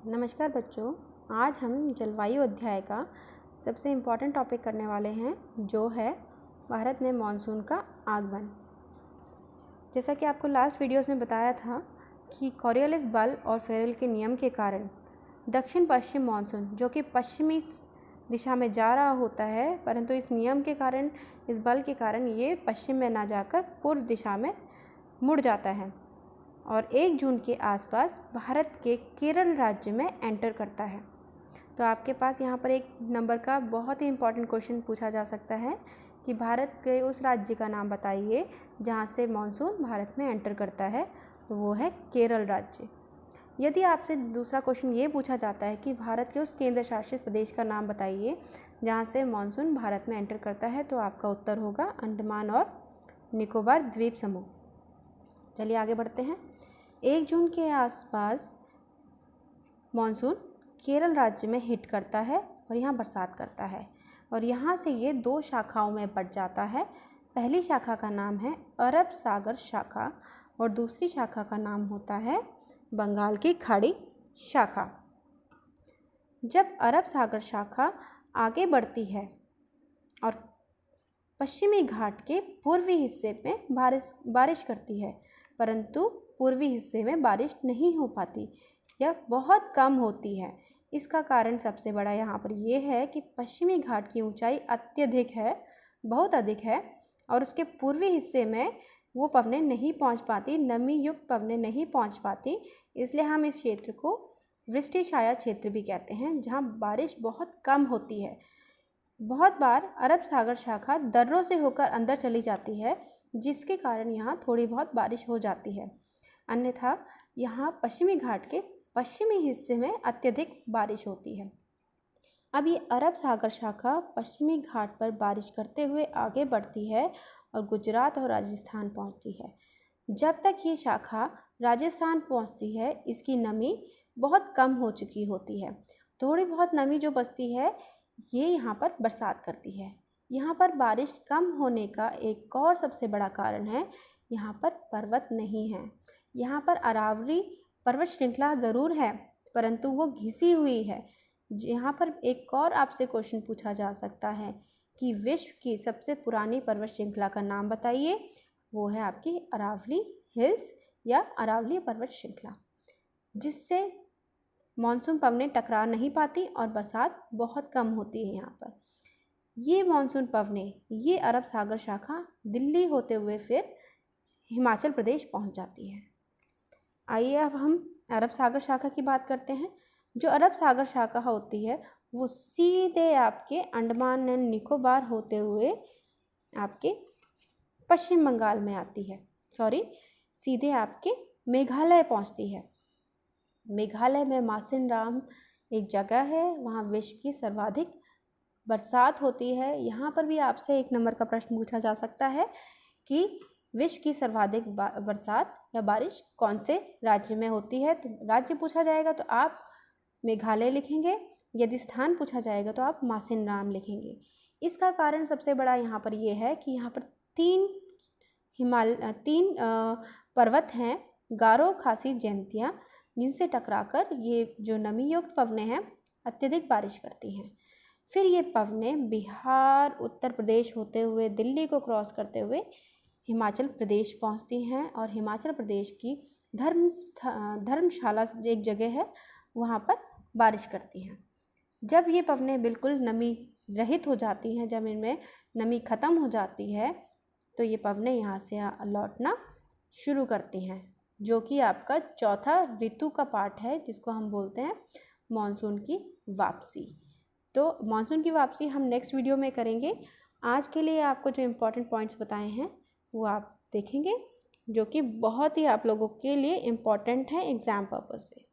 नमस्कार बच्चों, आज हम जलवायु अध्याय का सबसे इम्पॉर्टेंट टॉपिक करने वाले हैं जो है भारत में मानसून का आगमन। जैसा कि आपको लास्ट वीडियोस में बताया था कि कॉरियोलिस बल और फेरेल के नियम के कारण दक्षिण पश्चिम मानसून जो कि पश्चिमी दिशा में जा रहा होता है, परंतु इस नियम के कारण, इस बल के कारण ये पश्चिम में ना जाकर पूर्व दिशा में मुड़ जाता है और 1 जून के आसपास भारत के केरल राज्य में एंटर करता है। तो आपके पास यहाँ पर एक नंबर का बहुत ही इम्पॉर्टेंट क्वेश्चन पूछा जा सकता है कि भारत के उस राज्य का नाम बताइए जहाँ से मानसून भारत में एंटर करता है, तो वो है केरल राज्य। यदि आपसे दूसरा क्वेश्चन ये पूछा जाता है कि भारत के उस केंद्र शासित प्रदेश का नाम बताइए जहाँ से मानसून भारत में एंटर करता है, तो आपका उत्तर होगा अंडमान और निकोबार द्वीप समूह। चलिए आगे बढ़ते हैं। 1 जून के आसपास मानसून केरल राज्य में हिट करता है और यहाँ बरसात करता है और यहाँ से ये 2 शाखाओं में बढ़ जाता है। पहली शाखा का नाम है अरब सागर शाखा और दूसरी शाखा का नाम होता है बंगाल की खाड़ी शाखा। जब अरब सागर शाखा आगे बढ़ती है और पश्चिमी घाट के पूर्वी हिस्से में बारिश करती है, परंतु पूर्वी हिस्से में बारिश नहीं हो पाती या बहुत कम होती है। इसका कारण सबसे बड़ा यहाँ पर ये है कि पश्चिमी घाट की ऊंचाई अत्यधिक है, बहुत अधिक है और उसके पूर्वी हिस्से में वो पवनें नहीं पहुँच पाती, नमी युक्त पवनें नहीं पहुँच पाती। इसलिए हम इस क्षेत्र को वृष्टिछाया क्षेत्र भी कहते हैं, जहाँ बारिश बहुत कम होती है। बहुत बार अरब सागर शाखा दर्रों से होकर अंदर चली जाती है, जिसके कारण यहाँ थोड़ी बहुत बारिश हो जाती है, अन्यथा यहाँ पश्चिमी घाट के पश्चिमी हिस्से में अत्यधिक बारिश होती है। अब ये अरब सागर शाखा पश्चिमी घाट पर बारिश करते हुए आगे बढ़ती है और गुजरात और राजस्थान पहुँचती है। जब तक ये शाखा राजस्थान पहुँचती है, इसकी नमी बहुत कम हो चुकी होती है। थोड़ी बहुत नमी जो बचती है, ये यहाँ पर बरसात करती है। यहाँ पर बारिश कम होने का एक और सबसे बड़ा कारण है, यहाँ पर पर्वत नहीं है। यहाँ पर अरावली पर्वत श्रृंखला ज़रूर है, परंतु वो घिसी हुई है। यहाँ पर एक और आपसे क्वेश्चन पूछा जा सकता है कि विश्व की सबसे पुरानी पर्वत श्रृंखला का नाम बताइए। वो है आपकी अरावली हिल्स या अरावली पर्वत श्रृंखला, जिससे मानसून पवनें टकरा नहीं पाती और बरसात बहुत कम होती है। यहाँ पर ये मानसून पवनें, ये अरब सागर शाखा दिल्ली होते हुए फिर हिमाचल प्रदेश पहुँच जाती है। आइए अब हम अरब सागर शाखा की बात करते हैं। जो अरब सागर शाखा होती है वो सीधे आपके अंडमान एंड निकोबार होते हुए आपके पश्चिम बंगाल में आती है, सीधे आपके मेघालय पहुंचती है। मेघालय में मासिनराम एक जगह है, वहाँ विश्व की सर्वाधिक बरसात होती है। यहाँ पर भी आपसे 1 नंबर का प्रश्न पूछा जा सकता है कि विश्व की सर्वाधिक बरसात या बारिश कौन से राज्य में होती है। तो राज्य पूछा जाएगा तो आप मेघालय लिखेंगे, यदि स्थान पूछा जाएगा तो आप मासिनराम लिखेंगे। इसका कारण सबसे बड़ा यहाँ पर ये है कि यहाँ पर 3 पर्वत हैं, गारो, खासी, जैंतिया, जिनसे टकराकर ये जो नमी युक्त पवनें हैं अत्यधिक बारिश करती हैं। फिर ये पवनें बिहार, उत्तर प्रदेश होते हुए दिल्ली को क्रॉस करते हुए हिमाचल प्रदेश पहुंचती हैं और हिमाचल प्रदेश की धर्मशाला एक जगह है, वहां पर बारिश करती हैं। जब ये पवनें बिल्कुल नमी रहित हो जाती हैं, जब इनमें नमी ख़त्म हो जाती है, तो ये पवनें यहाँ से लौटना शुरू करती हैं, जो कि आपका चौथा ऋतु का पार्ट है, जिसको हम बोलते हैं मानसून की वापसी। तो मानसून की वापसी हम नेक्स्ट वीडियो में करेंगे। आज के लिए आपको जो इम्पोर्टेंट पॉइंट्स बताए हैं वो आप देखेंगे, जो कि बहुत ही आप लोगों के लिए इम्पॉर्टेंट है एग्ज़ाम पर्पज़ से।